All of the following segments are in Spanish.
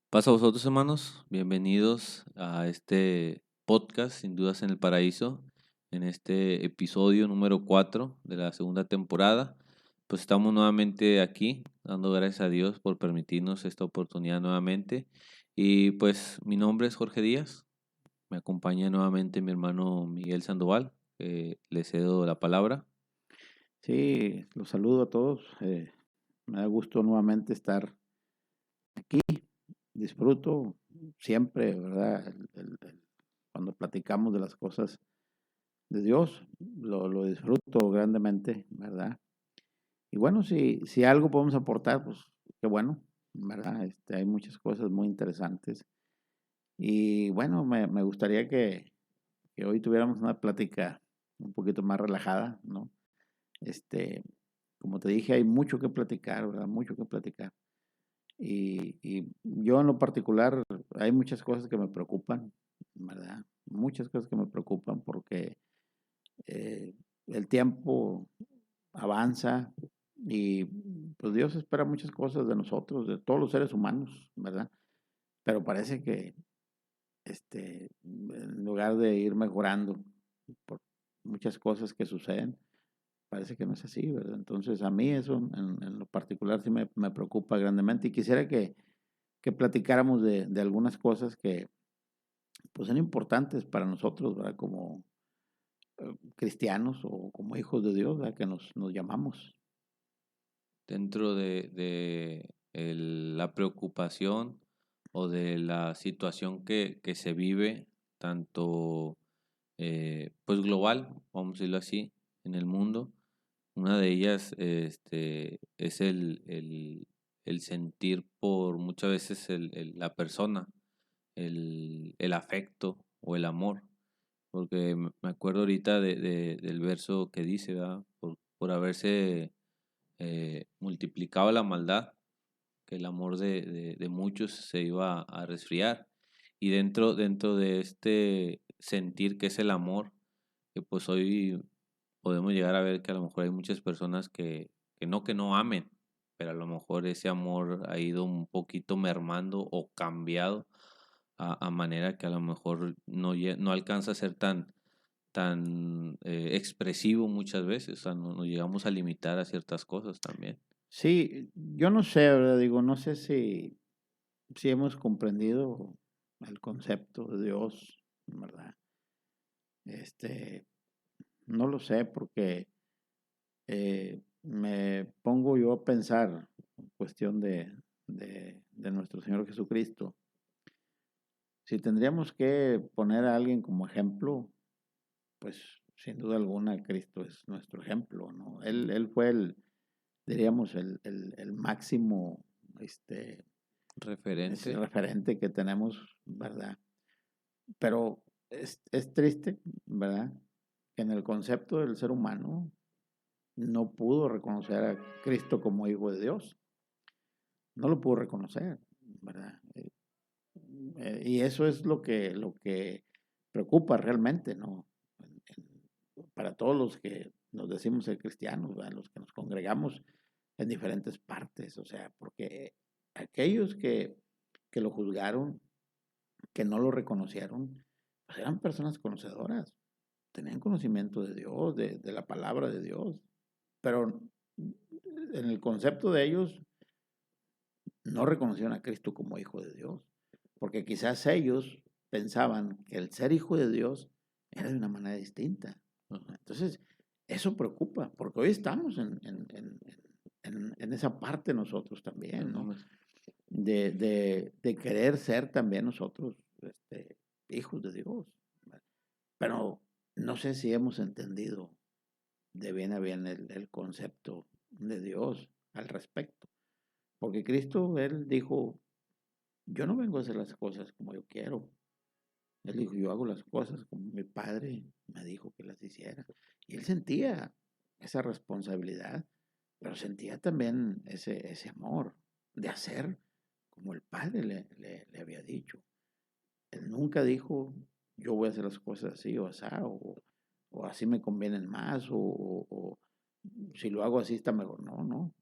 Paz a vosotros, hermanos. Bienvenidos a este podcast, Sin Dudas en el Paraíso, en este episodio número 4 de la segunda temporada. Pues estamos nuevamente aquí, dando gracias a Dios por permitirnos esta oportunidad nuevamente. Y pues mi nombre es Jorge Díaz. Me acompaña nuevamente mi hermano Miguel Sandoval. Le cedo la palabra. Sí, los saludo a todos. Me da gusto nuevamente estar aquí. Disfruto siempre, ¿verdad? Cuando platicamos de las cosas de Dios, lo disfruto grandemente, ¿verdad? Y bueno, si algo podemos aportar, pues qué bueno, ¿verdad? Hay muchas cosas muy interesantes. Y bueno, me gustaría que hoy tuviéramos una plática un poquito más relajada, ¿no? Este, Como te dije, hay mucho que platicar, ¿verdad? Mucho que platicar. Y yo en lo particular, hay muchas cosas que me preocupan, ¿verdad? Muchas cosas que me preocupan porque eh, el tiempo avanza y pues Dios espera muchas cosas de nosotros, de todos los seres humanos, ¿verdad? Pero parece que en lugar de ir mejorando por muchas cosas que suceden, parece que no es así, ¿verdad? Entonces, a mí eso en lo particular sí me preocupa grandemente y quisiera que platicáramos de algunas cosas que pues son importantes para nosotros, ¿verdad? Como cristianos o como hijos de Dios, ¿verdad? Que nos llamamos. Dentro la preocupación o de la situación que se vive, tanto pues global, vamos a decirlo así, en el mundo. Una de ellas es el sentir por muchas veces la persona, el afecto o el amor. Porque me acuerdo ahorita del verso que dice, ¿verdad? Por haberse multiplicado la maldad, que el amor de muchos se iba a resfriar. Y dentro de este sentir que es el amor, que pues hoy podemos llegar a ver que a lo mejor hay muchas personas que no amen, pero a lo mejor ese amor ha ido un poquito mermando o cambiado a manera que a lo mejor no alcanza a ser tan expresivo muchas veces, o sea, nos llegamos a limitar a ciertas cosas también. Sí, yo no sé, ¿verdad? Digo, no sé si hemos comprendido el concepto de Dios, ¿verdad? Este, no lo sé porque me pongo yo a pensar en cuestión de nuestro Señor Jesucristo. Si tendríamos que poner a alguien como ejemplo, pues sin duda alguna Cristo es nuestro ejemplo, ¿no? Él fue diríamos, el máximo ese Referente. referente que tenemos, ¿verdad? Pero es triste, ¿verdad? Que en el concepto del ser humano no pudo reconocer a Cristo como hijo de Dios. No lo pudo reconocer, ¿verdad? Y eso es lo que preocupa realmente, ¿no? Para todos los que nos decimos ser cristianos, ¿verdad? Los que nos congregamos en diferentes partes, o sea, porque aquellos que lo juzgaron, que no lo reconocieron, pues eran personas conocedoras, tenían conocimiento de Dios, de la palabra de Dios, pero en el concepto de ellos no reconocieron a Cristo como hijo de Dios, porque quizás ellos pensaban que el ser hijo de Dios era de una manera distinta. Entonces, eso preocupa, porque hoy estamos en esa parte nosotros también, No ¿no? me- De querer ser también nosotros hijos de Dios. Pero no sé si hemos entendido de bien a bien el concepto de Dios al respecto. Porque Cristo, Él dijo, yo no vengo a hacer las cosas como yo quiero. Él dijo, yo hago las cosas como mi padre me dijo que las hiciera. Y él sentía esa responsabilidad, pero sentía también ese amor de hacer como el padre le había dicho. Él nunca dijo, yo voy a hacer las cosas así o así, o así me convienen más, o si lo hago así está mejor. No, no.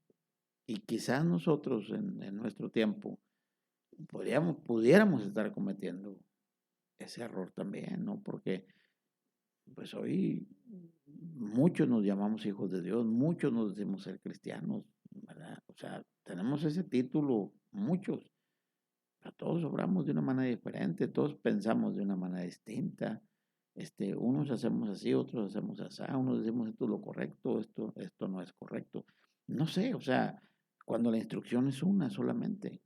Y quizás nosotros en nuestro tiempo pudiéramos estar cometiendo ese error también, ¿no? Porque pues hoy muchos nos llamamos hijos de Dios, muchos nos decimos ser cristianos, ¿verdad? O sea, tenemos ese título, muchos, pero todos obramos de una manera diferente, todos pensamos de una manera distinta. Unos hacemos así, otros hacemos así, unos decimos esto es lo correcto, esto no es correcto. No sé, o sea, cuando la instrucción es una solamente,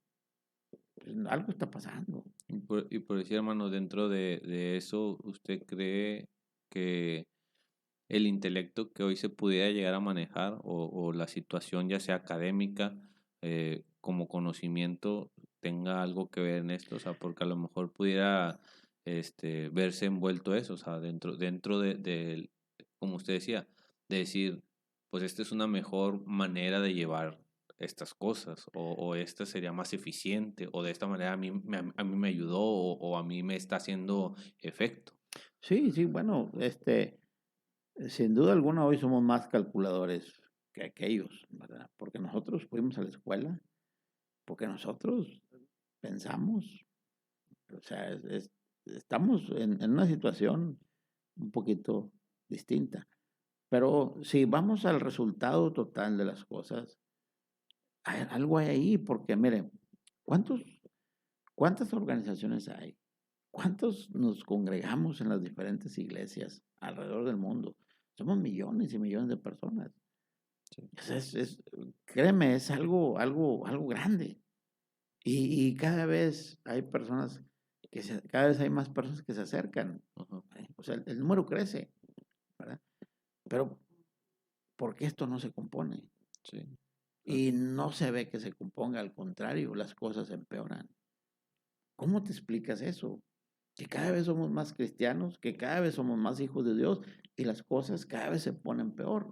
pues algo está pasando. Y por decir, hermano, dentro de eso, ¿usted cree que el intelecto que hoy se pudiera llegar a manejar o la situación ya sea académica como conocimiento tenga algo que ver en esto? O sea, porque a lo mejor pudiera verse envuelto eso, o sea, dentro como usted decía, de decir, pues esta es una mejor manera de llevar estas cosas o esta sería más eficiente o de esta manera a mí me ayudó o a mí me está haciendo efecto. Sí, sí, bueno, sin duda alguna hoy somos más calculadores que aquellos, ¿verdad? Porque nosotros fuimos a la escuela, porque nosotros pensamos, o sea, estamos en una situación un poquito distinta. Pero si vamos al resultado total de las cosas, algo hay ahí, porque miren, ¿cuántos, ¿cuántas organizaciones hay? ¿Cuántos nos congregamos en las diferentes iglesias alrededor del mundo? Somos millones y millones de personas. Sí. Créeme, es algo grande. Y cada vez hay personas cada vez hay más personas que se acercan. Ajá, O sea, el número crece, ¿verdad? Pero, ¿por qué esto no se compone? sí. Y no se ve que se componga, al contrario, las cosas empeoran. ¿Cómo te explicas eso? Que cada vez somos más cristianos, que cada vez somos más hijos de Dios y las cosas cada vez se ponen peor.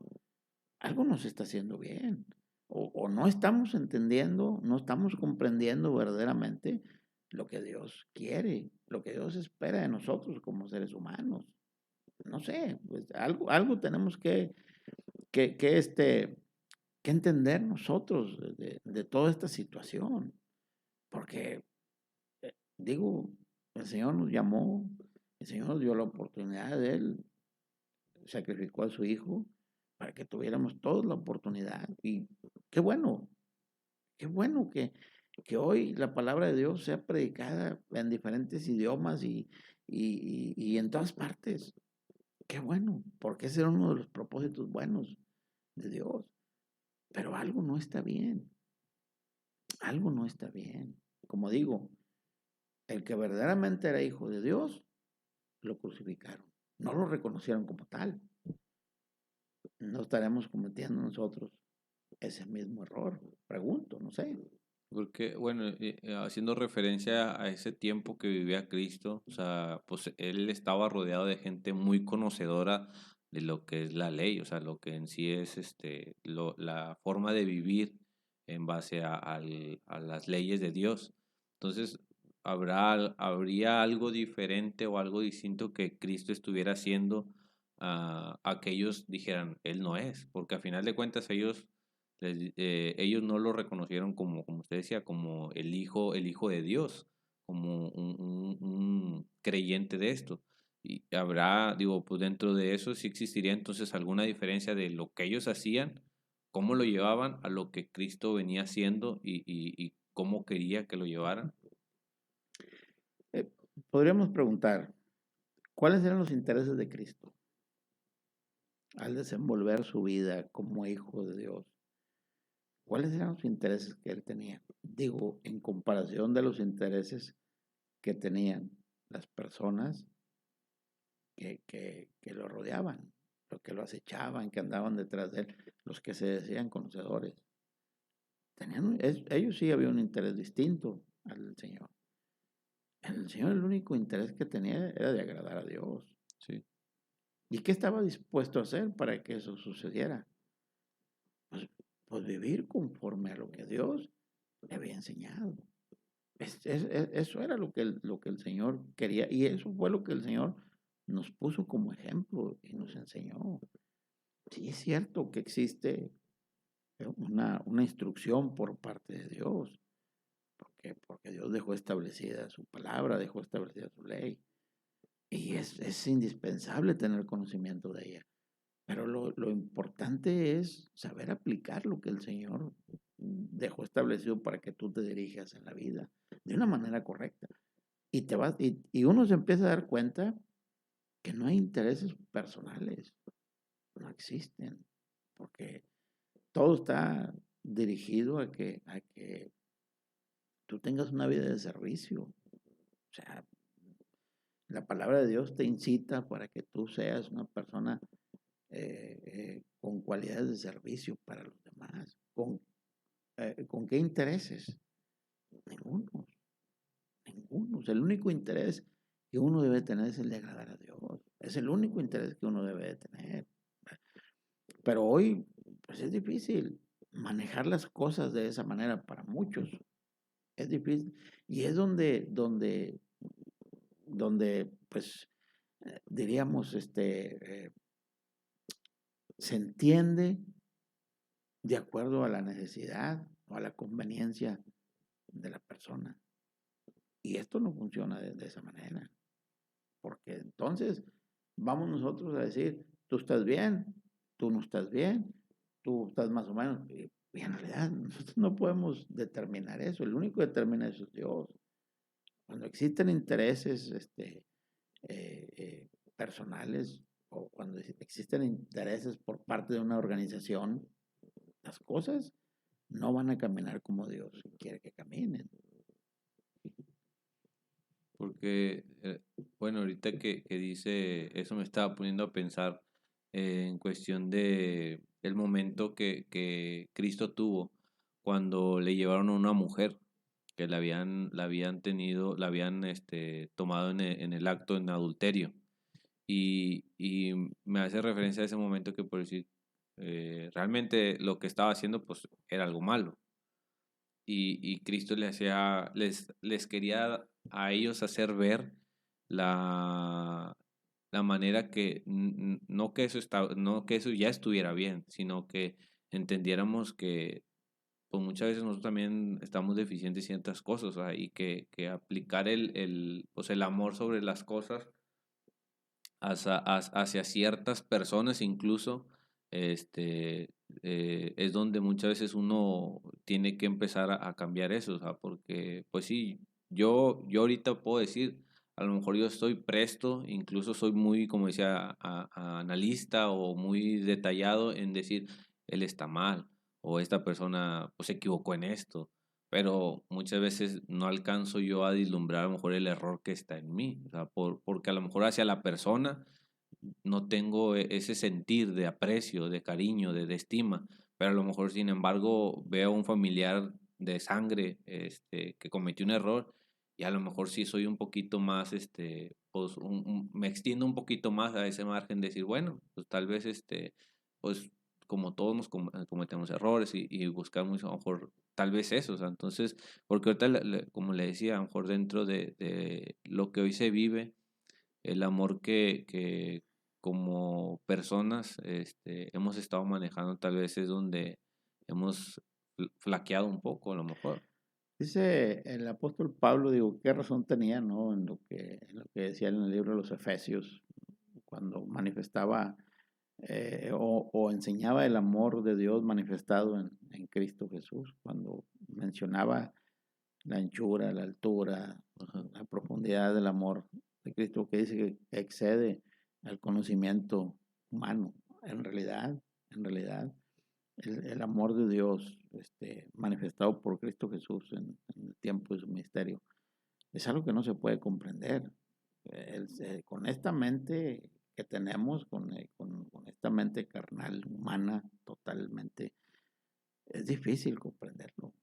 Algo no se está haciendo bien. O no estamos entendiendo, no estamos comprendiendo verdaderamente lo que Dios quiere, lo que Dios espera de nosotros como seres humanos. No sé, pues algo tenemos que, que, este, que entender nosotros de toda esta situación. Porque, digo, el Señor nos llamó, el Señor nos dio la oportunidad de Él, sacrificó a su Hijo para que tuviéramos todos la oportunidad. Y qué bueno, qué bueno que hoy la palabra de Dios sea predicada en diferentes idiomas y en todas partes. Qué bueno, porque ese era uno de los propósitos buenos de Dios. Pero algo no está bien, algo no está bien. Como digo, el que verdaderamente era hijo de Dios, lo crucificaron. No lo reconocieron como tal. No estaremos cometiendo nosotros ese mismo error. Pregunto, no sé. Porque, bueno, haciendo referencia a ese tiempo que vivía Cristo, o sea, pues él estaba rodeado de gente muy conocedora de lo que es la ley, o sea, lo que en sí es la forma de vivir en base a las leyes de Dios. Entonces, ¿habría algo diferente o algo distinto que Cristo estuviera haciendo a que ellos dijeran, Él no es? Porque a final de cuentas ellos no lo reconocieron como usted decía, como el hijo de Dios, como un creyente de esto. Y habrá, digo, pues dentro de eso sí existiría entonces alguna diferencia de lo que ellos hacían, cómo lo llevaban a lo que Cristo venía haciendo y cómo quería que lo llevaran. Eh, Podríamos preguntar, ¿cuáles eran los intereses de Cristo al desenvolver su vida como hijo de Dios? ¿Cuáles eran los intereses que él tenía? Digo, en comparación de los intereses que tenían las personas que lo rodeaban, los que lo acechaban, que andaban detrás de él, los que se decían conocedores. Ellos sí había un interés distinto al del Señor. El Señor el único interés que tenía era de agradar a Dios. Sí, ¿Y qué estaba dispuesto a hacer para que eso sucediera? Pues, pues vivir conforme a lo que Dios le había enseñado. Eso era lo que el Señor quería y eso fue lo que el Señor nos puso como ejemplo y nos enseñó. Sí, es cierto que existe una instrucción por parte de Dios, Porque Dios dejó establecida su palabra, dejó establecida su ley. Y es indispensable tener conocimiento de ella. Pero lo importante es saber aplicar lo que el Señor dejó establecido para que tú te dirijas en la vida de una manera correcta. Y uno se empieza a dar cuenta que no hay intereses personales, no existen, porque todo está dirigido a que tú tengas una vida de servicio. O sea, la palabra de Dios te incita para que tú seas una persona con cualidades de servicio para los demás. ¿Con qué intereses? Ninguno, ninguno. O sea, el único interés que uno debe tener es el de agradar a Dios. Es el único interés que uno debe de tener. Pero hoy, pues es difícil manejar las cosas de esa manera para muchos. Es difícil. Y es donde pues, diríamos, se entiende de acuerdo a la necesidad o a la conveniencia de la persona. Y esto no funciona de esa manera. Porque entonces vamos nosotros a decir, tú estás bien, tú no estás bien, tú estás más o menos. Y en realidad nosotros no podemos determinar eso. El único que determina eso es Dios. Cuando existen intereses personales o cuando existen intereses por parte de una organización, las cosas no van a caminar como Dios quiere que caminen. Porque, bueno, ahorita que dice, eso me estaba poniendo a pensar en cuestión de el momento que Cristo tuvo cuando le llevaron a una mujer que la habían tomado en el acto en adulterio. Y me hace referencia a ese momento que por decir, realmente lo que estaba haciendo pues era algo malo. Y Cristo les quería a ellos hacer ver la, la manera que no que eso ya estuviera bien, sino que entendiéramos que pues muchas veces nosotros también estamos deficientes en ciertas cosas, ¿verdad? Y que aplicar pues el amor sobre las cosas hacia ciertas personas incluso, es donde muchas veces uno tiene que empezar a cambiar eso, o sea, porque pues sí, yo ahorita puedo decir, a lo mejor yo estoy presto, incluso soy muy, como decía, a analista o muy detallado en decir, él está mal o esta persona pues se equivocó en esto, pero muchas veces no alcanzo yo a vislumbrar a lo mejor el error que está en mí, o sea, porque a lo mejor hacia la persona no tengo ese sentir de aprecio, de cariño, de estima, pero a lo mejor, sin embargo, veo a un familiar de sangre que cometió un error y a lo mejor sí soy un poquito más, pues me extiendo un poquito más a ese margen de decir, bueno, pues tal vez, pues como todos cometemos errores y buscamos a lo mejor tal vez eso, o sea, entonces, porque ahorita, como le decía, a lo mejor dentro de lo que hoy se vive, el amor que como personas hemos estado manejando tal vez es donde hemos flaqueado un poco a lo mejor. Dice el apóstol Pablo, digo, qué razón tenía, ¿no? En lo que decía en el libro de los Efesios, cuando manifestaba o enseñaba el amor de Dios manifestado en Cristo Jesús, cuando mencionaba la anchura, la altura, la profundidad del amor de Cristo, que dice que excede al conocimiento humano. En realidad, el amor de Dios manifestado por Cristo Jesús en el tiempo de su ministerio es algo que no se puede comprender. Con esta mente que tenemos, con esta mente carnal, humana, totalmente, es difícil comprenderlo.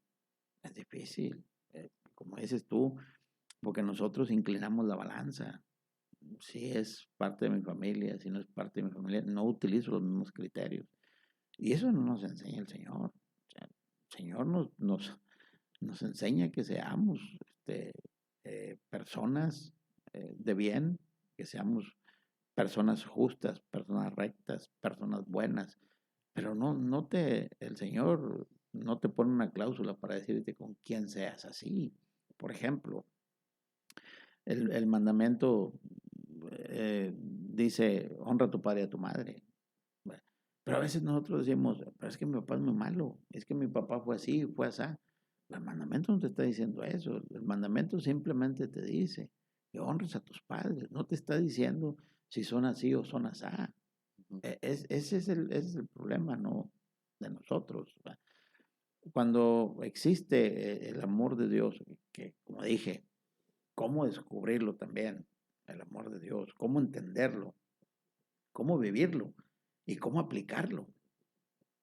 Es difícil. Como dices tú, porque nosotros inclinamos la balanza. Si es parte de mi familia, si no es parte de mi familia, no utilizo los mismos criterios. Y eso no nos enseña el Señor. O sea, el Señor nos enseña que seamos personas de bien, que seamos personas justas, personas rectas, personas buenas. Pero el Señor no te pone una cláusula para decirte con quién seas así. Por ejemplo, el mandamiento dice, honra a tu padre y a tu madre. Bueno, pero a veces nosotros decimos, pero es que mi papá es muy malo, es que mi papá fue así, fue así. El mandamiento no te está diciendo eso, el mandamiento simplemente te dice que honres a tus padres, no te está diciendo si son así o son así. Ese es el problema, ¿no? De nosotros. ¿Va? Cuando existe el amor de Dios, que como dije, cómo descubrirlo también, el amor de Dios, cómo entenderlo, cómo vivirlo y cómo aplicarlo.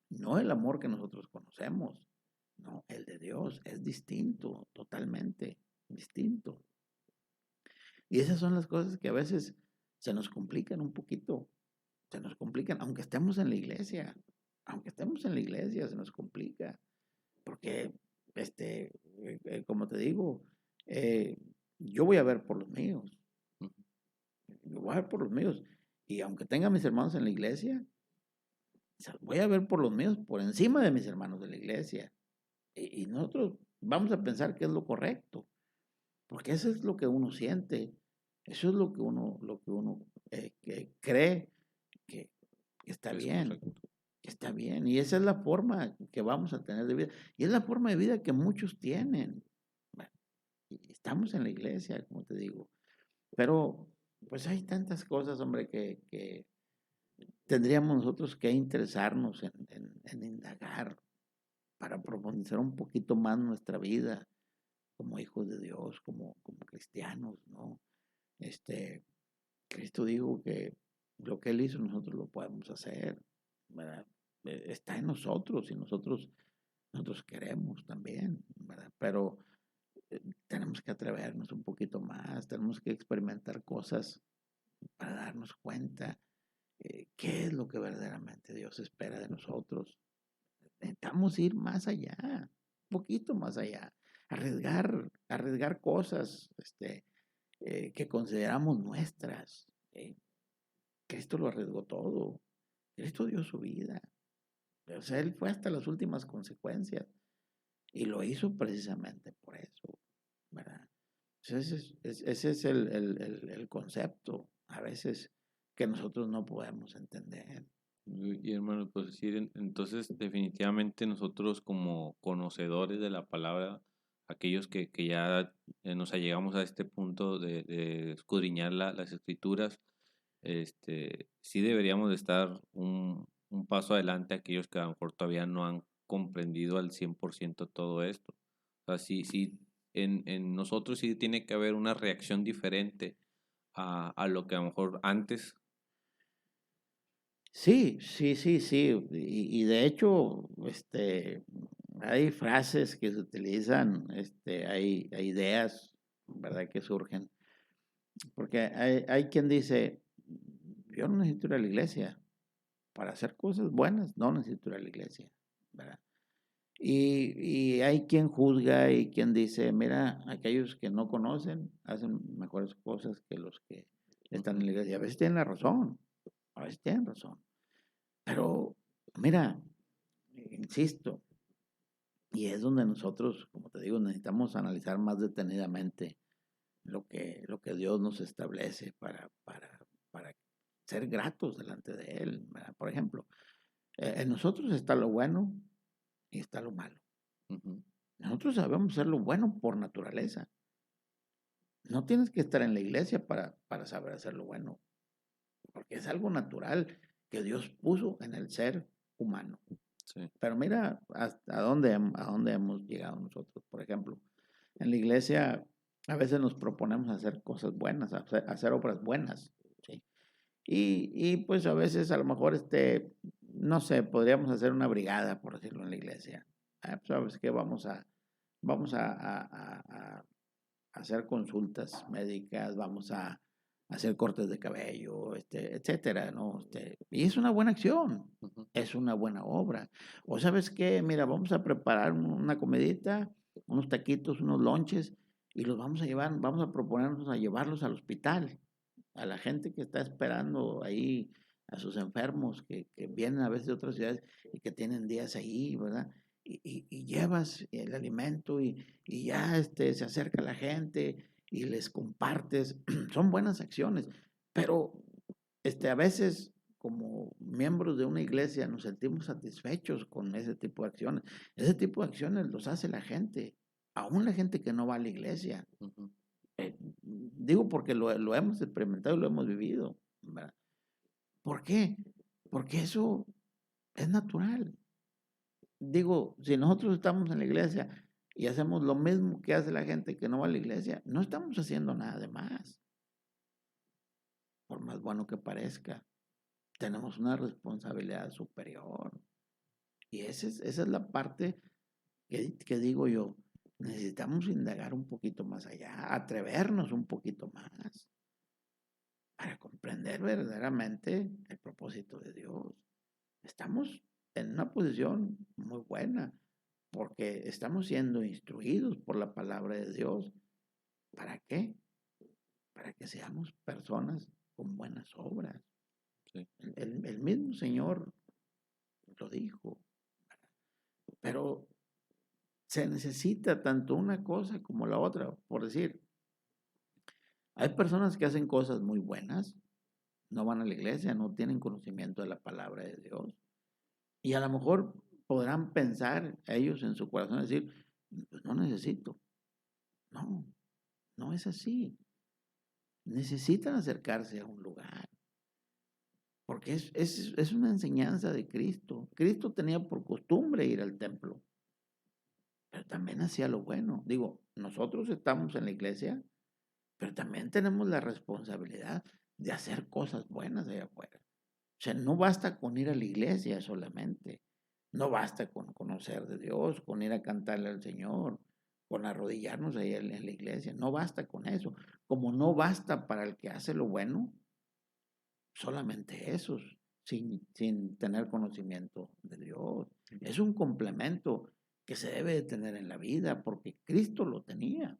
No el amor que nosotros conocemos, no, el de Dios es distinto, totalmente distinto. Y esas son las cosas que a veces se nos complican un poquito, se nos complican, aunque estemos en la iglesia, se nos complica, porque, como te digo, eh, yo voy a ver por los míos, yo voy a ver por los míos, y aunque tenga mis hermanos en la iglesia, voy a ver por los míos por encima de mis hermanos de la iglesia. Y nosotros vamos a pensar que es lo correcto, porque eso es lo que uno siente, eso es lo que uno que cree que está Es bien, correcto. que está bien. Y esa es la forma que vamos a tener de vida. Y es la forma de vida que muchos tienen. Bueno, y estamos en la iglesia, como te digo. Pero pues hay tantas cosas, hombre, que tendríamos nosotros que interesarnos en indagar para profundizar un poquito más nuestra vida como hijos de Dios, como cristianos, ¿no? Cristo dijo que lo que Él hizo nosotros lo podemos hacer, ¿verdad? Está en nosotros y nosotros queremos también, ¿verdad? Pero tenemos que atrevernos un poquito más, tenemos que experimentar cosas para darnos cuenta qué es lo que verdaderamente Dios espera de nosotros. Necesitamos ir más allá, un poquito más allá, arriesgar cosas que consideramos nuestras. Cristo lo arriesgó todo. Cristo dio su vida. O sea, Él fue hasta las últimas consecuencias y lo hizo precisamente por eso, ¿verdad? Ese es el concepto a veces que nosotros no podemos entender. Y hermano, pues decir, entonces definitivamente nosotros como conocedores de la palabra, aquellos que ya nos allegamos a este punto de escudriñar las escrituras, sí deberíamos de estar un paso adelante a aquellos que a lo mejor todavía no han comprendido al 100% todo esto. O sea, sí, en nosotros sí tiene que haber una reacción diferente a lo que a lo mejor antes. Sí, sí, sí, sí. Y de hecho, hay frases que se utilizan, hay ideas, ¿verdad? Que surgen. Porque hay quien dice, yo no necesito ir a la iglesia. Para hacer cosas buenas, no necesito ir a la iglesia, ¿verdad? Y hay quien juzga y quien dice, mira, aquellos que no conocen hacen mejores cosas que los que están en la iglesia. Y a veces tienen la razón, a veces tienen razón. Pero, mira, insisto, y es donde nosotros, como te digo, necesitamos analizar más detenidamente lo que Dios nos establece para ser gratos delante de Él, ¿verdad? Por ejemplo, en nosotros está lo bueno y está lo malo. Ujú. Nosotros sabemos hacer lo bueno por naturaleza. No tienes que estar en la iglesia para saber hacer lo bueno, porque es algo natural que Dios puso en el ser humano. Sí. Pero mira a dónde hemos llegado nosotros. Por ejemplo, en la iglesia a veces nos proponemos hacer cosas buenas, hacer obras buenas. ¿Sí? Y pues a veces a lo mejor, no sé, podríamos hacer una brigada, por decirlo, en la iglesia. Pues, ¿sabes qué? Vamos a hacer consultas médicas, vamos a hacer cortes de cabello, etcétera, ¿no? Y es una buena acción, Ujú. es una buena obra. O sabes qué, mira, vamos a preparar una comidita, unos taquitos, unos lonches, y los vamos a llevar, vamos a proponernos a llevarlos al hospital, a la gente que está esperando ahí, a sus enfermos que vienen a veces de otras ciudades y que tienen días ahí, ¿verdad? y llevas el alimento y ya se acerca la gente y les compartes. Son buenas acciones, pero a veces como miembros de una iglesia nos sentimos satisfechos con ese tipo de acciones. Ese tipo de acciones los hace la gente, aún la gente que no va a la iglesia. Ujú. Digo porque lo hemos experimentado y lo hemos vivido, ¿verdad? ¿Por qué? Porque eso es natural. Digo, si nosotros estamos en la iglesia y hacemos lo mismo que hace la gente que no va a la iglesia, no estamos haciendo nada de más, por más bueno que parezca. Tenemos una responsabilidad superior. Y esa es la parte que digo yo, necesitamos indagar un poquito más allá, atrevernos un poquito más para comprender verdaderamente el propósito de Dios. Estamos en una posición muy buena porque estamos siendo instruidos por la palabra de Dios. ¿Para qué? Para que seamos personas con buenas obras. Sí. El mismo Señor lo dijo, pero se necesita tanto una cosa como la otra. Por decir, hay personas que hacen cosas muy buenas, no van a la iglesia, no tienen conocimiento de la palabra de Dios. Y a lo mejor podrán pensar ellos en su corazón, decir, pues no necesito. No, no es así. Necesitan acercarse a un lugar, porque es una enseñanza de Cristo. Cristo tenía por costumbre ir al templo, pero también hacía lo bueno. Digo, nosotros estamos en la iglesia, pero también tenemos la responsabilidad de hacer cosas buenas allá afuera. O sea, no basta con ir a la iglesia solamente. No basta con conocer de Dios, con ir a cantarle al Señor, con arrodillarnos ahí en la iglesia. No basta con eso. Como no basta para el que hace lo bueno, solamente esos, sin tener conocimiento de Dios. Es un complemento que se debe de tener en la vida porque Cristo lo tenía.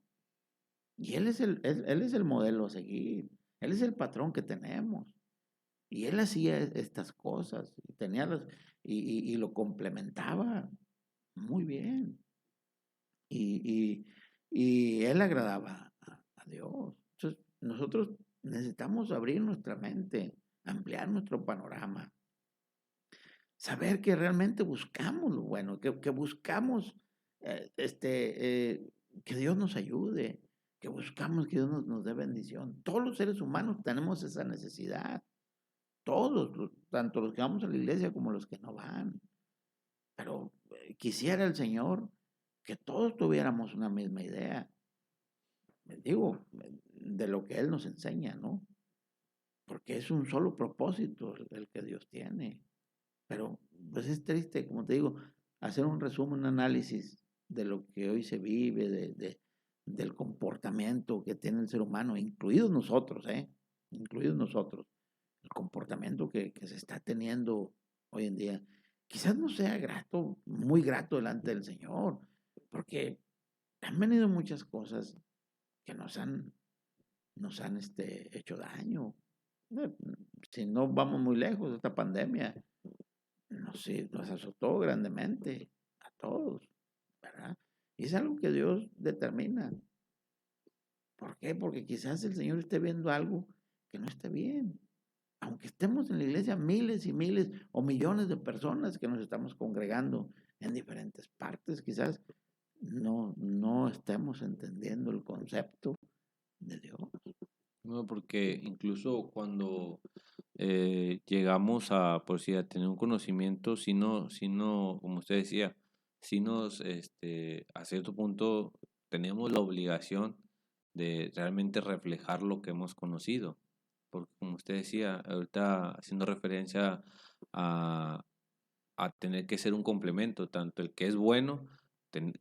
Y él es el modelo a seguir. Él es el patrón que tenemos. Y él hacía estas cosas y, y lo complementaba muy bien. Y, y él agradaba a Dios. Entonces, nosotros necesitamos abrir nuestra mente, ampliar nuestro panorama, saber que realmente buscamos lo bueno, que buscamos que Dios nos ayude, que buscamos que Dios nos dé bendición. Todos los seres humanos tenemos esa necesidad. Todos, tanto los que vamos a la iglesia como los que no van. Pero quisiera el Señor que todos tuviéramos una misma idea, digo, de lo que Él nos enseña, ¿no? Porque es un solo propósito el que Dios tiene. Pero pues es triste, como te digo, hacer un resumen, un análisis de lo que hoy se vive, del comportamiento que tiene el ser humano, incluidos nosotros, ¿eh? Incluidos nosotros. El comportamiento que se está teniendo hoy en día, quizás no sea grato, muy grato delante del Señor, porque han venido muchas cosas que nos han hecho daño. Eh, Si no vamos muy lejos, esta pandemia, no sé, nos azotó grandemente a todos, ¿verdad? Y es algo que Dios determina. ¿Por qué? Porque quizás el Señor esté viendo algo que no está bien. Aunque estemos en la iglesia miles y miles o millones de personas que nos estamos congregando en diferentes partes, quizás no estemos entendiendo el concepto de Dios. No, porque incluso cuando llegamos a, por si a tener un conocimiento, si no, como usted decía, si nos, a cierto punto tenemos la obligación de realmente reflejar lo que hemos conocido. Porque como usted decía, ahorita haciendo referencia a, a tener que ser un complemento, tanto el que es bueno,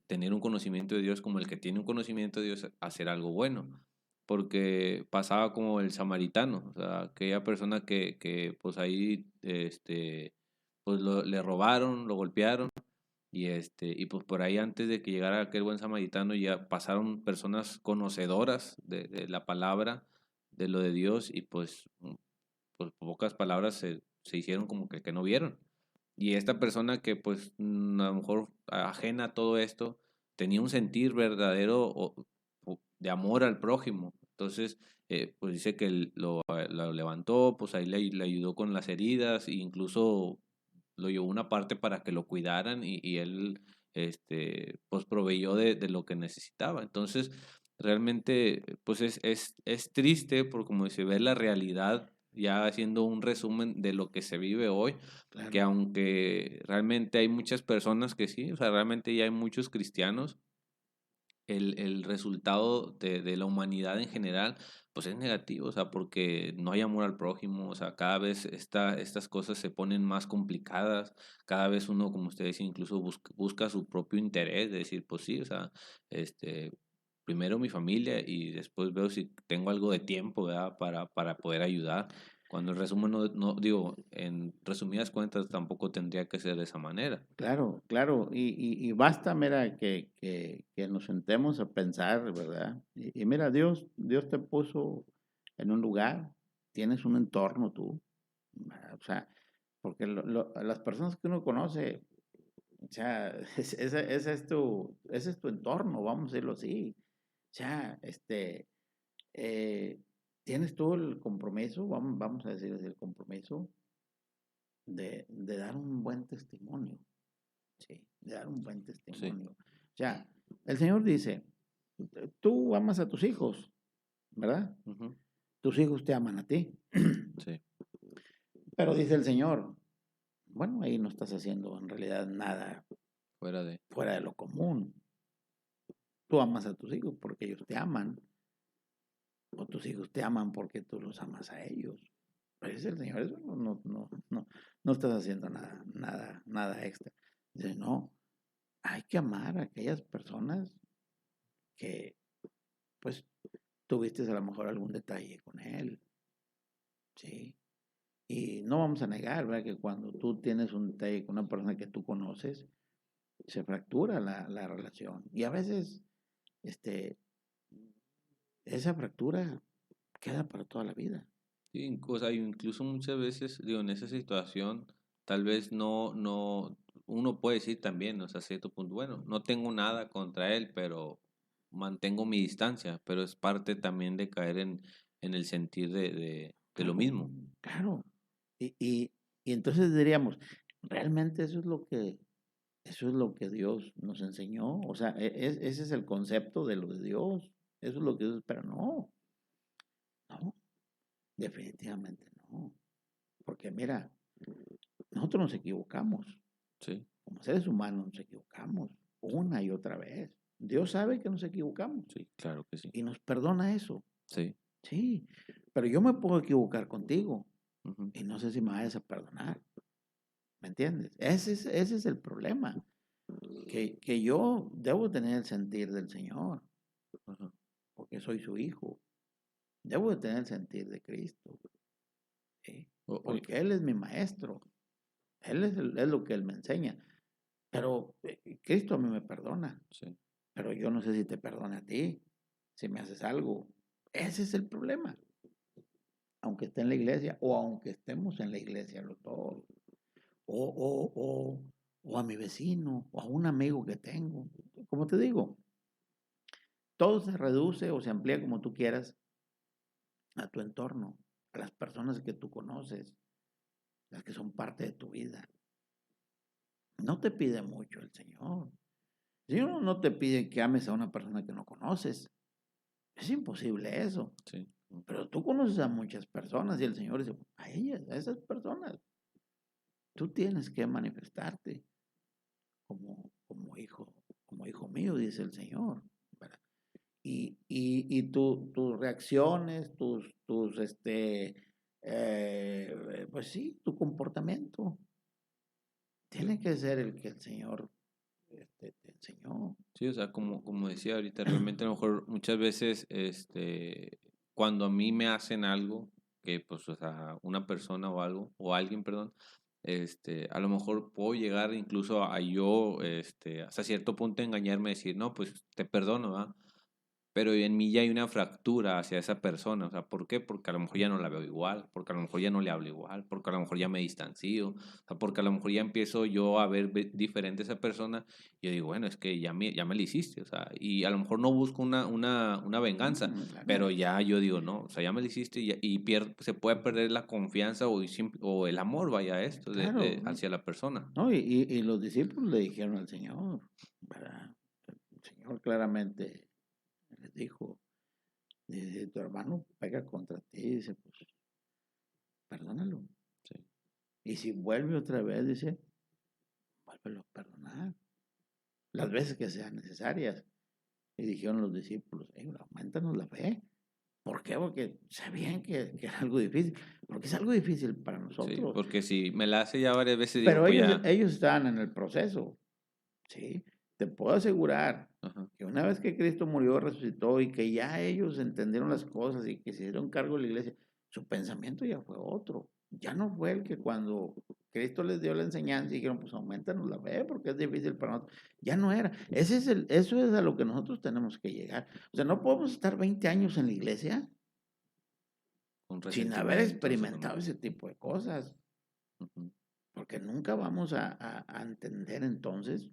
tener un conocimiento de Dios, como el que tiene un conocimiento de Dios, hacer algo bueno. Porque pasaba como el samaritano, o sea, aquella persona pues ahí, pues le robaron, lo golpearon, y pues por ahí antes de que llegara aquel buen samaritano ya pasaron personas conocedoras de la palabra, de lo de Dios, y pues pocas palabras se hicieron como que no vieron. Y esta persona que pues a lo mejor ajena a todo esto, tenía un sentir verdadero de amor al prójimo. Entonces, pues dice que lo levantó, pues ahí le ayudó con las heridas, e incluso lo llevó a una parte para que lo cuidaran y él pues proveyó de lo que necesitaba. Entonces, realmente, pues es triste por como se ve la realidad, ya haciendo un resumen de lo que se vive hoy, que Claro. aunque realmente hay muchas personas que sí, o sea, realmente ya hay muchos cristianos, el resultado de la humanidad en general, pues es negativo, o sea, porque no hay amor al prójimo, o sea, cada vez estas cosas se ponen más complicadas, cada vez uno, como usted dice, incluso busca su propio interés, de decir, pues sí, o sea, este, primero mi familia y después veo si tengo algo de tiempo, ¿verdad? Para poder ayudar. Cuando el resumen no digo, en resumidas cuentas tampoco tendría que ser de esa manera. Claro, claro, y basta, mira, que nos sentemos a pensar, ¿verdad? Y mira, Dios te puso en un lugar, tienes un entorno tú, ¿verdad? O sea, porque las personas que uno conoce, o sea, ese es tu entorno, vamos a decirlo así. O sea, eh, tienes tú el compromiso, vamos a decir así, el compromiso de dar un buen testimonio. Sí, de dar un buen Sí, testimonio. O sea, el Señor dice, tú amas a tus hijos, ¿verdad? ujú, Tus hijos te aman a ti. sí, Pero dice el Señor, bueno, ahí no estás haciendo en realidad nada fuera de, fuera de lo común. Tú amas a tus hijos porque ellos te aman, o tus hijos te aman porque tú los amas a ellos. Pero dice el Señor, eso no estás haciendo nada extra. Dice, no, hay que amar a aquellas personas que, pues, tuviste a lo mejor algún detalle con él, ¿sí? Y no vamos a negar, ¿verdad? Que cuando tú tienes un detalle con una persona que tú conoces, se fractura la relación. Y a veces, este, esa fractura queda para toda la vida. sí, o sea, incluso muchas veces, digo, en esa situación, tal vez uno puede decir también, o sea, a cierto punto, bueno, no tengo nada contra él, pero mantengo mi distancia, pero es parte también de caer en el sentir de lo Claro, mismo. claro. Y, y, y entonces diríamos, ¿realmente eso es lo que Dios nos enseñó? O sea, ese es el concepto de lo de Dios. Eso es lo que Dios, pero no, definitivamente no. Porque mira, nosotros nos equivocamos. Sí, Como seres humanos nos equivocamos una y otra vez. Dios sabe que nos equivocamos sí, claro que sí. y nos perdona eso. Sí, Sí, pero yo me puedo equivocar contigo ujú, y no sé si me vayas a perdonar. ¿Me entiendes? Ese es el problema. Que yo debo tener el sentir del Señor ajá. porque soy su hijo. Debo de tener el sentir de Cristo. ¿Sí? Oye, Porque Él es mi maestro. Es lo que Él me enseña. Pero Cristo a mí me perdona. sí, Pero yo no sé si te perdona a ti, si me haces algo. Ese es el problema. Aunque esté en la iglesia o aunque estemos en la iglesia los dos. O, o, o, o a mi vecino o a un amigo que tengo. Como te digo, todo se reduce o se amplía como tú quieras a tu entorno, a las personas que tú conoces, las que son parte de tu vida. No te pide mucho el Señor. El Señor no te pide que ames a una persona que no conoces. Es imposible eso. sí, Pero tú conoces a muchas personas y el Señor dice, a ellas, a esas personas, tú tienes que manifestarte como hijo mío, dice el Señor. ¿Verdad? Tus reacciones, pues sí, tu comportamiento sí. tiene que ser el que el Señor te enseñó. Sí, o sea, como decía ahorita, realmente a lo mejor muchas veces, cuando a mí me hacen algo, que pues, o sea, una persona o algo, o alguien, perdón, a lo mejor puedo llegar incluso a yo, hasta cierto punto engañarme y decir, no, pues te perdono, ¿verdad? pero en mí ya hay una fractura hacia esa persona. O sea, ¿por qué? Porque a lo mejor ya no la veo igual, porque a lo mejor ya no le hablo igual, porque a lo mejor ya me distancio, o sea, porque a lo mejor ya empiezo yo a ver diferente a esa persona y yo digo, bueno, es que ya me la hiciste, o sea, y a lo mejor no busco una venganza, Claro, pero ya yo digo, no, o sea, ya me la hiciste y se puede perder la confianza o el amor, vaya, esto, claro. hacia la persona. No, y los discípulos le dijeron al Señor, ¿verdad? El Señor claramente les dijo, dice, tu hermano pega contra ti, dice, pues perdónalo. Sí, Y si vuelve otra vez, dice, vuélvelo a perdonar, las veces que sean necesarias. Y dijeron los discípulos, aumentanos la fe. ¿Por qué? Porque sabían que era algo difícil, porque es algo difícil para sí, nosotros. porque si me la hace ya varias veces, digo, Pero pues ellos, ya, ellos estaban en el proceso, ¿sí? Te puedo asegurar ajá, que una vez que Cristo murió, resucitó y que ya ellos entendieron las cosas y que se dieron cargo de la iglesia, su pensamiento ya fue otro. Ya no fue el que cuando Cristo les dio la enseñanza y dijeron, pues aumentanos la fe porque es difícil para nosotros. Ya no era. Eso es a lo que nosotros tenemos que llegar. O sea, no podemos estar 20 años en la iglesia con sin haber resentimientos, experimentado ese tipo de cosas. ujú, Porque nunca vamos a entender entonces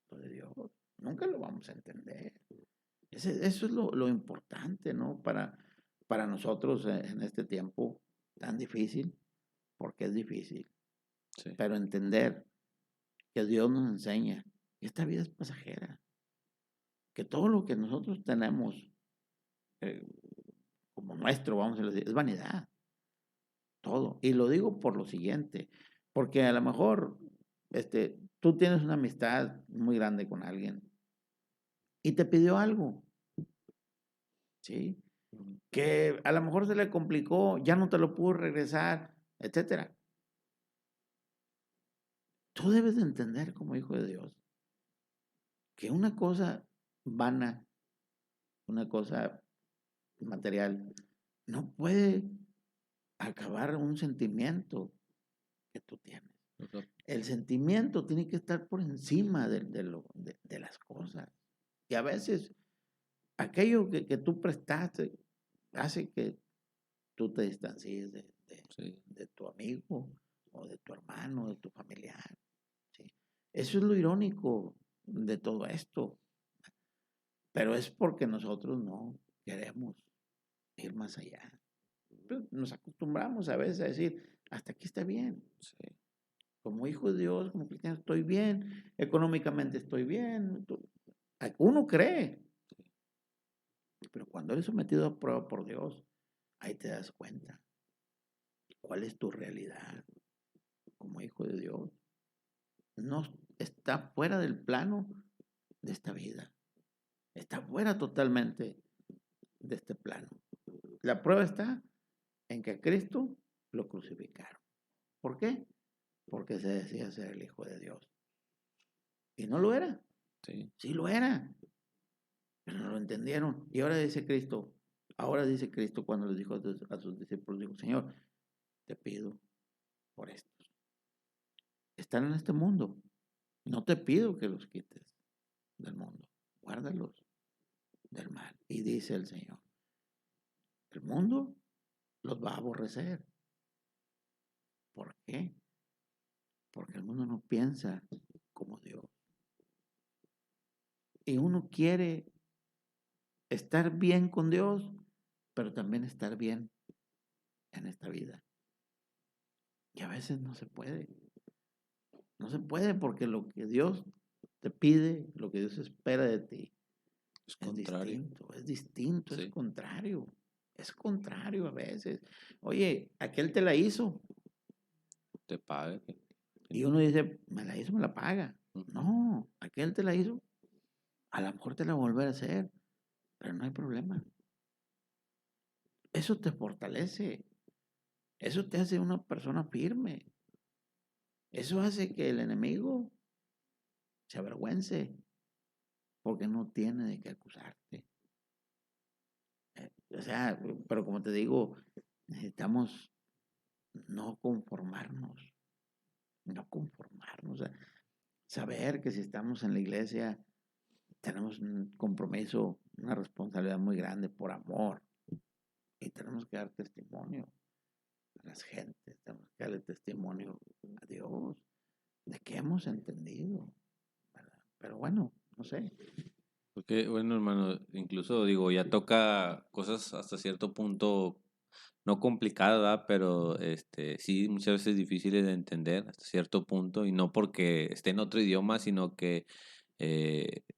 lo de Dios. Nunca lo vamos a entender. Eso es lo importante, ¿no? Para nosotros en este tiempo tan difícil, porque es difícil. sí, Pero entender que Dios nos enseña que esta vida es pasajera, que todo lo que nosotros tenemos eh, como nuestro, vamos a decir, es vanidad, todo. Y lo digo por lo siguiente, porque a lo mejor tú tienes una amistad muy grande con alguien y te pidió algo, ¿sí? ujú, Que a lo mejor se le complicó, ya no te lo pudo regresar, etcétera. Tú debes de entender como hijo de Dios que una cosa vana, una cosa material, no puede acabar un sentimiento que tú tienes. exacto, El sentimiento tiene que estar por encima de las cosas. Y a veces aquello que tú prestaste hace que tú te distancies sí, de tu amigo o de tu hermano, de tu familiar. ¿Sí? Eso es lo irónico de todo esto. Pero es porque nosotros no queremos ir más allá. Pues, nos acostumbramos a veces a decir, hasta aquí está bien. sí, Como hijo de Dios, como cristiano, estoy bien, económicamente estoy bien. Uno cree, pero cuando eres sometido a prueba por Dios, ahí te das cuenta cuál es tu realidad como hijo de Dios. No está fuera del plano de esta vida. Está fuera totalmente de este plano. La prueba está en que a Cristo lo crucificaron. ¿Por qué? Porque se decía ser el Hijo de Dios. Y no lo era. sí, Sí lo era. Pero no lo entendieron. Y ahora dice Cristo cuando les dijo a sus discípulos, dijo, Señor, te pido por estos. Están en este mundo. No te pido que los quites del mundo. Guárdalos del mal. Y dice el Señor, el mundo los va a aborrecer. ¿Por qué? Porque el mundo no piensa como Dios. Y uno quiere estar bien con Dios, pero también estar bien en esta vida. Y a veces no se puede. No se puede porque lo que Dios te pide, lo que Dios espera de ti, es contrario, es distinto, es sí, contrario. Es contrario a veces. Oye, aquel te la hizo. te paga, Y uno dice, me la hizo, me la paga. ujú, No, aquel te la hizo, a lo mejor te la va a volver a hacer, pero no hay problema. Eso te fortalece. Eso te hace una persona firme. Eso hace que el enemigo se avergüence porque no tiene de qué acusarte. O sea, pero como te digo, necesitamos no conformarnos, no conformarnos. O sea, saber que si estamos en la iglesia tenemos un compromiso una responsabilidad muy grande por amor. Y tenemos que dar testimonio a las gentes, tenemos que darle testimonio a Dios de que hemos entendido, ¿verdad? Pero bueno, no sé. Porque, bueno, hermano, incluso digo, ya toca cosas hasta cierto punto no complicadas, ¿verdad? Pero sí, muchas veces difíciles de entender hasta cierto punto, y no porque esté en otro idioma, sino que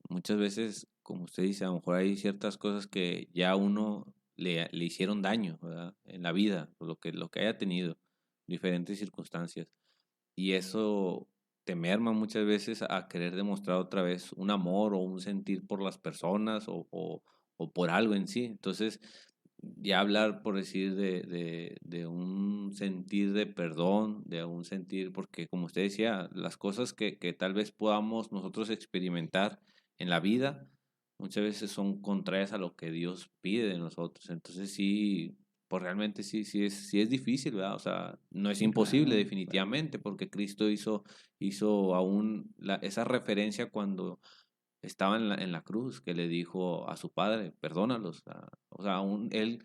muchas veces, como usted dice, a lo mejor hay ciertas cosas que ya a uno le hicieron daño, ¿verdad? En la vida, por lo que haya tenido, diferentes circunstancias. Y eso te merma muchas veces a querer demostrar otra vez un amor o un sentir por las personas o por algo en sí. Entonces, ya hablar, por decir, de un sentir de perdón, de un sentir, porque como usted decía, las cosas que tal vez podamos nosotros experimentar en la vida, muchas veces son contrarias a lo que Dios pide de nosotros. Entonces sí, pues realmente sí es difícil, ¿verdad? O sea, no es imposible Claro, claro. definitivamente, porque Cristo hizo aún esa referencia cuando estaba en la cruz, que le dijo a su padre, perdónalos. O sea, aún él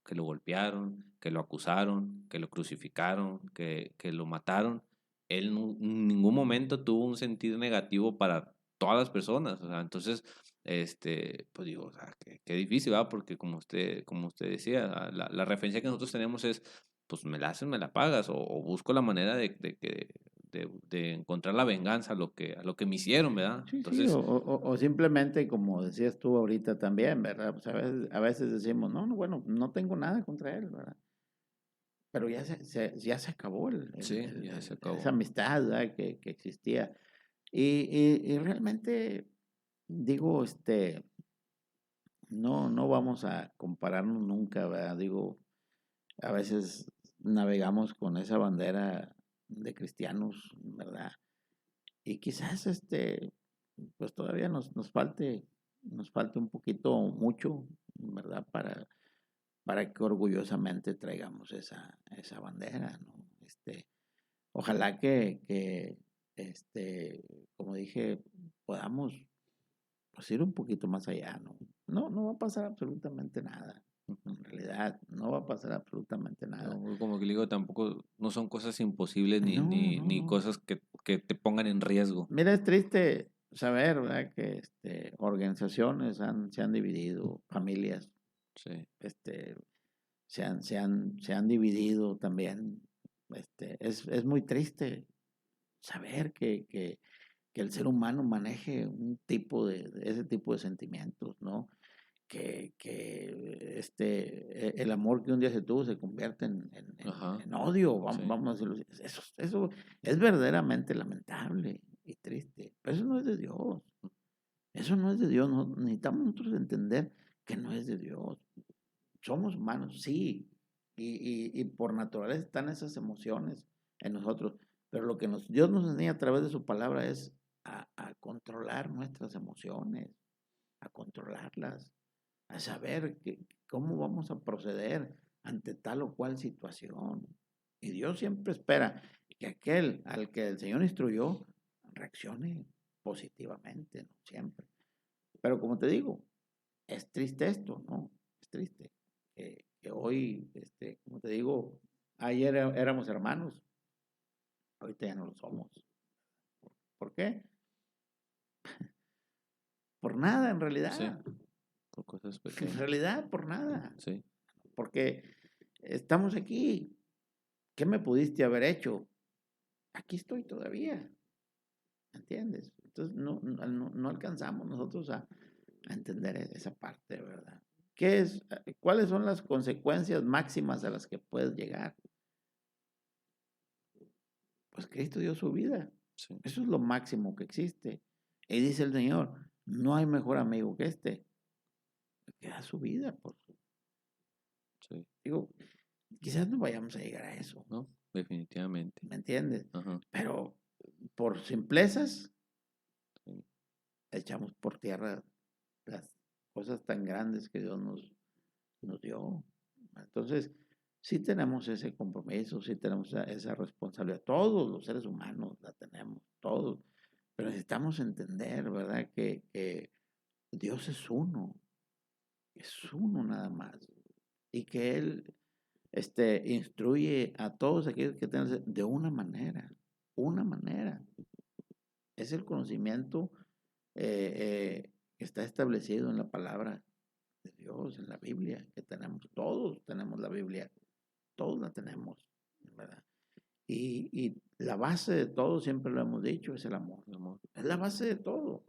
que lo golpearon, que lo acusaron, que lo crucificaron, que lo mataron, él en ningún momento tuvo un sentido negativo para todas las personas. O sea, entonces, pues digo, o sea, qué difícil, ¿verdad? Porque como usted decía, la referencia que nosotros tenemos es, pues me la haces, me la pagas, o busco la manera de encontrar la venganza a lo que me hicieron, ¿verdad? Sí, sí, Entonces, o simplemente como decías tú ahorita también, ¿verdad? Pues a veces decimos, no, no, bueno, no tengo nada contra él, ¿verdad? Pero ya se acabó sí, ya se esa acabó. amistad, ¿verdad? Que existía. Y realmente digo, no vamos a compararnos nunca, ¿verdad? Digo, a veces navegamos con esa bandera de cristianos, ¿verdad? Y quizás pues todavía nos falte un poquito, mucho, ¿verdad? Para que orgullosamente traigamos esa bandera, ¿no? Ojalá como dije, podamos pues, ir un poquito más allá, ¿no? No va a pasar absolutamente nada. En realidad, no va a pasar absolutamente nada. No, como que le digo, tampoco no son cosas imposibles No, no, ni no. cosas que te pongan en riesgo. Mira, es triste saber, ¿verdad? Que organizaciones se han dividido, familias Sí, este, se han dividido también. Es muy triste saber que el ser humano maneje ese tipo de sentimientos, ¿no? El amor que un día se tuvo se convierte ajá, en odio, sí, vamos a decirlo así. Eso es verdaderamente lamentable y triste, pero eso no es de Dios. Eso no es de Dios. Necesitamos nosotros entender que no es de Dios. Somos humanos, sí, y por naturaleza están esas emociones en nosotros, pero lo que Dios nos enseña a través de su palabra es a controlar nuestras emociones, a controlarlas, a saber cómo vamos a proceder ante tal o cual situación. Y Dios siempre espera que aquel al que el Señor instruyó reaccione positivamente, ¿no? Siempre. Pero como te digo, es triste esto, ¿no? Es triste que hoy, como te digo, ayer éramos hermanos, ahorita ya no lo somos. ¿Por qué? Por nada, en sí, realidad. por cosas En pequeñas. realidad, por nada. Sí, Porque estamos aquí. ¿Qué me pudiste haber hecho? Aquí estoy todavía. ¿Entiendes? Entonces no alcanzamos nosotros a entender esa parte, ¿verdad? ¿Cuáles son las consecuencias máximas a las que puedes llegar? Pues Cristo dio su vida. sí, Eso es lo máximo que existe. Y dice el Señor, no hay mejor amigo que que da su vida por sí, Digo, quizás no vayamos a llegar a eso, ¿no? Definitivamente. ¿me entiendes? Ajá, Pero por simplezas sí, echamos por tierra las cosas tan grandes que Dios nos dio. Entonces, sí tenemos ese compromiso, sí tenemos esa responsabilidad. Todos los seres humanos la tenemos, todos. Pero necesitamos entender, ¿verdad? Que Dios es uno. es uno nada más. Y que Él instruye a todos aquellos que tengan de una manera. Una manera. Es el conocimiento que está establecido en la palabra de Dios, en la Biblia, que tenemos. Todos tenemos la Biblia. Todos la tenemos, ¿verdad? Y la base de todo, siempre lo hemos dicho, es el amor. El amor. Es la base de todo.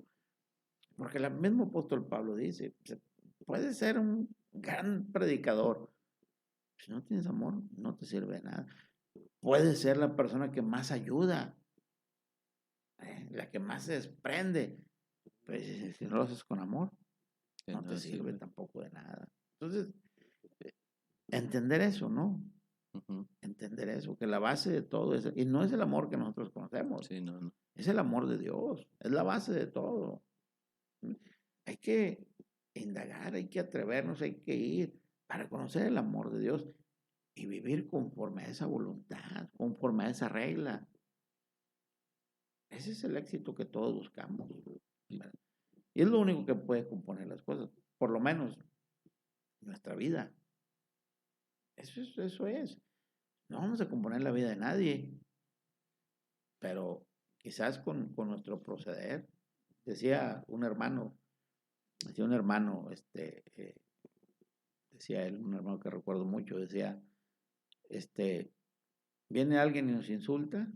Porque el mismo apóstol Pablo dice, puede ser un gran predicador. Si no tienes amor, no te sirve de nada. Puede ser la persona que más ayuda, la que más se desprende. Pero si no lo haces con amor, Que no no te sirve sirve. tampoco de nada. Entonces, entender eso, ¿no? Ujú. Entender eso, que la base de todo es, y no es el amor que nosotros conocemos, Sí, no. es el amor de Dios, es la base de todo. Hay que indagar, hay que atrevernos, hay que ir para conocer el amor de Dios y vivir conforme a esa voluntad, conforme a esa regla. Ese es el éxito que todos buscamos, ¿verdad? Y es lo único que puede componer las cosas, por lo menos nuestra vida. Eso es. No vamos a componer la vida de nadie, pero quizás con nuestro proceder. Decía un hermano, decía él, un hermano que recuerdo mucho, decía, viene alguien y nos insulta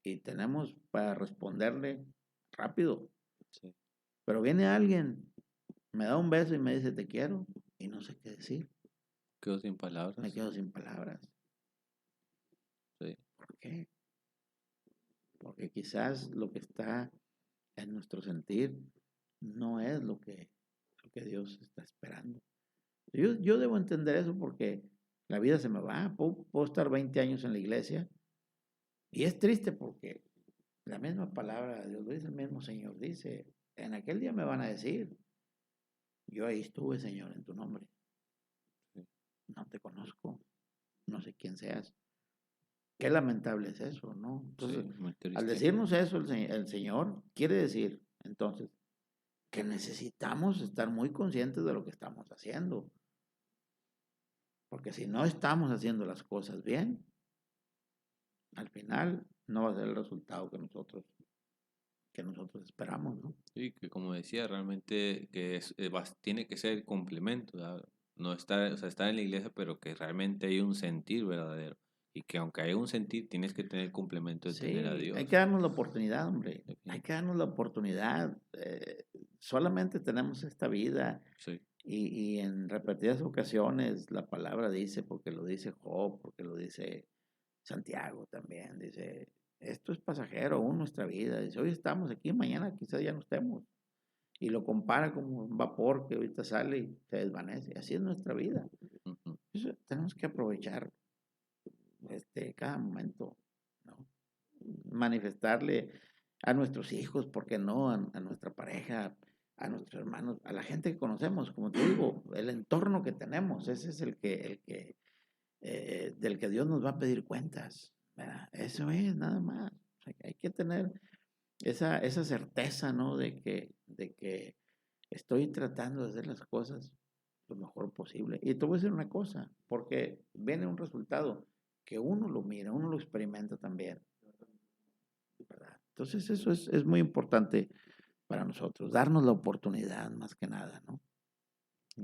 y tenemos para responderle rápido, Sí. pero viene alguien, me da un beso y me dice te quiero y no sé qué decir, Quedo sin me palabras. quedo sin palabras. Sí. ¿Por qué? Porque quizás lo que está en nuestro sentir no es lo que Dios está esperando. Yo debo entender eso porque la vida se me va. Puedo estar 20 años en la iglesia y es triste porque la misma palabra de Dios lo dice, el mismo Señor dice, en aquel día me van a decir, yo ahí estuve, Señor, en tu nombre. Sí. No te conozco, no sé quién seas. Qué lamentable es eso, ¿no? Sí, Entonces, muy al triste. decirnos eso el Señor, quiere decir, entonces, que necesitamos estar muy conscientes de lo que estamos haciendo. Porque si no estamos haciendo las cosas bien, al final no va a ser el resultado que nosotros esperamos, ¿no? Sí, que como decía, realmente que tiene que ser complemento, ¿verdad? No estar, o sea, estar en la iglesia, pero que realmente hay un sentir verdadero. Y que aunque haya un sentir, tienes que tener el complemento de tener a Sí, hay Dios. que darnos la oportunidad, hombre. Hay que Definitivamente. darnos la oportunidad. Solamente tenemos esta vida Sí, y en repetidas ocasiones la palabra dice, porque lo dice Job, porque lo dice Santiago también, dice, esto es pasajero, aún nuestra vida. Dice, hoy estamos aquí, mañana quizás ya no estemos. Y lo compara como un vapor que ahorita sale y se desvanece. Así es nuestra vida. ujú, Eso tenemos que aprovechar cada momento, ¿no? Manifestarle a nuestros hijos, ¿por qué no? A nuestra pareja, a nuestros hermanos, a la gente que conocemos, como te digo, el entorno que tenemos, ese es del que Dios nos va a pedir cuentas, ¿verdad? Eso es, nada más. Hay que tener esa certeza, ¿no? De que estoy tratando de hacer las cosas lo mejor posible. Y te voy a decir una cosa, porque viene un resultado que uno lo mira, uno lo experimenta también, ¿verdad? Entonces eso es muy importante para nosotros, darnos la oportunidad más que nada, ¿no?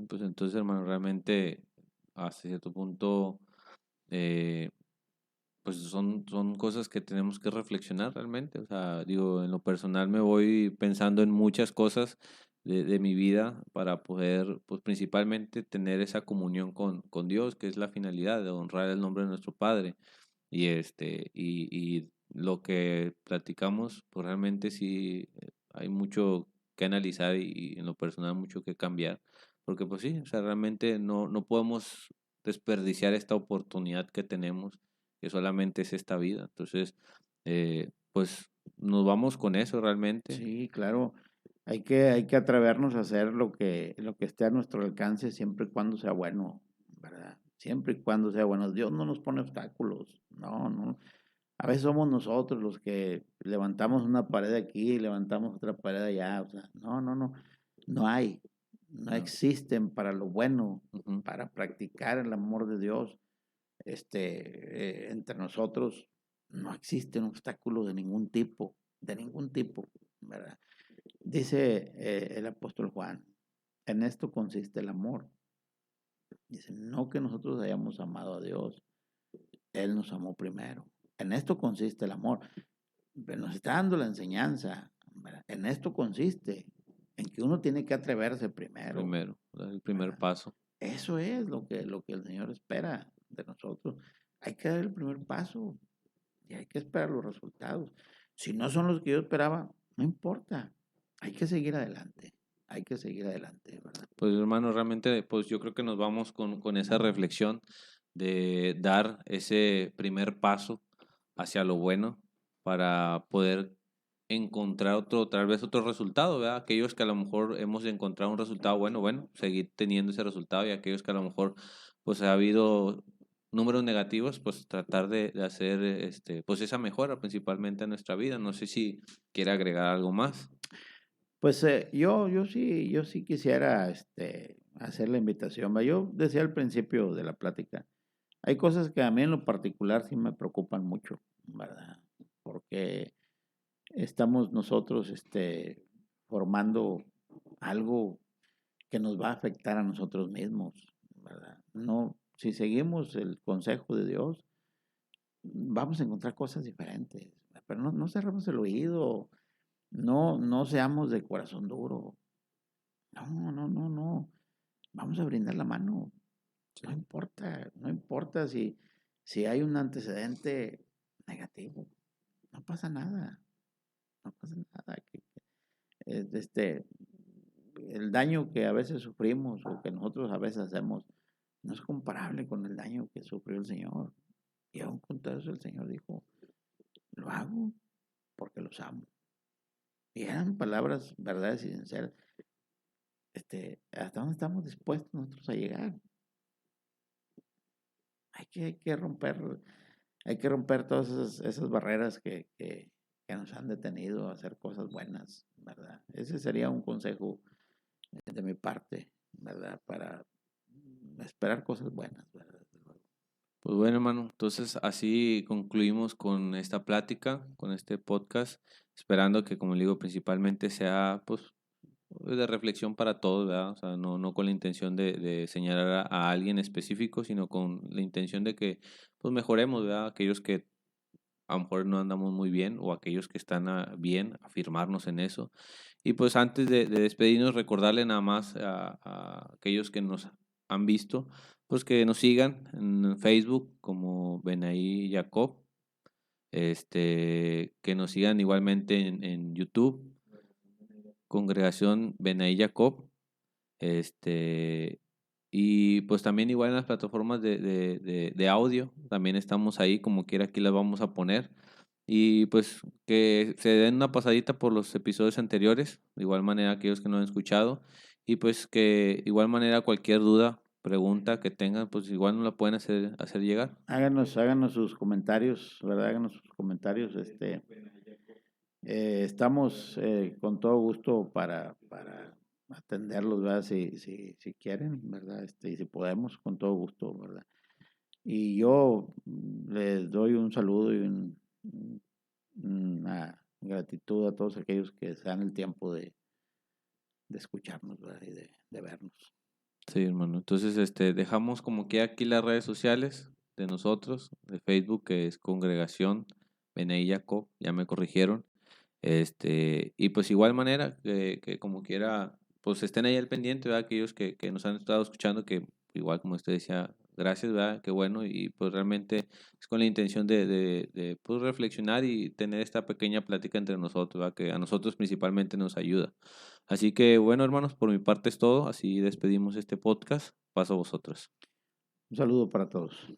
Pues entonces, hermano, realmente hasta cierto punto, eh, pues son cosas que tenemos que reflexionar realmente. O sea, digo, en lo personal me voy pensando en muchas cosas de mi vida para poder, pues principalmente tener esa comunión con Dios, que es la finalidad de honrar el nombre de nuestro Padre. Y lo que platicamos, pues realmente sí hay mucho que analizar y en lo personal mucho que cambiar, porque pues sí, o sea, realmente no podemos desperdiciar esta oportunidad que tenemos, que solamente es esta vida. Entonces, pues nos vamos con eso realmente. Sí, claro, hay que atrevernos a hacer lo que esté a nuestro alcance siempre y cuando sea bueno, ¿verdad? Siempre y cuando sea bueno. Dios no nos pone obstáculos, no, no. A veces somos nosotros los que levantamos una pared aquí y levantamos otra pared allá, o sea, no, no, no, no hay. no existen para lo bueno, Ujú. para practicar el amor de Dios. Entre nosotros no existe un obstáculo de ningún tipo, ¿verdad? Dice el apóstol Juan, en esto consiste el amor. Dice, no que nosotros hayamos amado a Dios, Él nos amó primero. En esto consiste el amor. Pero nos está dando la enseñanza, ¿verdad? En esto consiste, en que uno tiene que atreverse primero, Primero, dar el primer ¿verdad? paso. Eso es lo que el Señor espera de nosotros. Hay que dar el primer paso y hay que esperar los resultados. Si no son los que yo esperaba, no importa. Hay que seguir adelante. Hay que seguir adelante, ¿verdad? Pues hermano, realmente, pues yo creo que nos vamos con esa reflexión de dar ese primer paso hacia lo bueno para poder encontrar otro, tal vez otro resultado, ¿verdad? Aquellos que a lo mejor hemos encontrado un resultado bueno, bueno, seguir teniendo ese resultado y aquellos que a lo mejor pues ha habido números negativos, pues tratar de hacer pues esa mejora principalmente en nuestra vida. No sé si quiere agregar algo más. Pues yo sí quisiera hacer la invitación. ¿Va? Yo decía al principio de la plática, hay cosas que a mí en lo particular sí me preocupan mucho, ¿verdad? Porque estamos nosotros formando algo que nos va a afectar a nosotros mismos, ¿verdad? No, si seguimos el consejo de Dios, vamos a encontrar cosas diferentes, pero no cerremos el oído, no seamos de corazón duro, no, vamos a brindar la mano, Sí. no importa si hay un antecedente negativo, no pasa nada, no pasa nada. Eh, este, el daño que a veces sufrimos o que nosotros a veces hacemos no es comparable con el daño que sufrió el Señor. Y aún con todo eso el Señor dijo, lo hago porque los amo. Y eran palabras verdades y sinceras. ¿Hasta dónde estamos dispuestos nosotros a llegar? Hay que romper todas esas barreras que nos han detenido a hacer cosas buenas, ¿verdad? Ese sería un consejo de mi parte, ¿verdad? Para esperar cosas buenas, ¿verdad? Pues bueno, hermano, entonces así concluimos con esta plática, con este podcast, esperando que, como le digo, principalmente sea pues de reflexión para todos, ¿verdad? O sea, no con la intención de señalar a alguien específico, sino con la intención de que pues mejoremos, ¿verdad? Aquellos que a lo mejor no andamos muy bien o aquellos que están bien, afirmarnos en eso. Y pues antes de despedirnos, recordarle nada más a aquellos que nos han visto, pues que nos sigan en Facebook como Benaí Jacob, que nos sigan igualmente en YouTube, Congregación Benaí Jacob, este, y pues también igual en las plataformas de audio, también estamos ahí, como quiera, aquí las vamos a poner. Y pues que se den una pasadita por los episodios anteriores, de igual manera aquellos que no han escuchado, y pues que de igual manera cualquier duda, pregunta que tengan, pues igual nos la pueden hacer llegar. Háganos sus comentarios, ¿verdad? Háganos sus comentarios. Estamos con todo gusto para atenderlos, ¿verdad? Si quieren, ¿verdad? Y si podemos, con todo gusto, ¿verdad? Y yo les doy un saludo y una gratitud a todos aquellos que se dan el tiempo de escucharnos, ¿verdad? Y de vernos. Sí, hermano. Entonces, dejamos como que aquí las redes sociales de nosotros, de Facebook, que es Congregación Benei Jacob, ya me corrigieron. Y pues igual manera, que como quiera, pues estén ahí al pendiente, ¿verdad? Aquellos que nos han estado escuchando, que igual como usted decía, gracias, ¿verdad? Qué bueno, y pues realmente es con la intención de pues reflexionar y tener esta pequeña plática entre nosotros, ¿verdad? Que a nosotros principalmente nos ayuda. Así que bueno, hermanos, por mi parte es todo, así despedimos este podcast. Paso a vosotros. Un saludo para todos.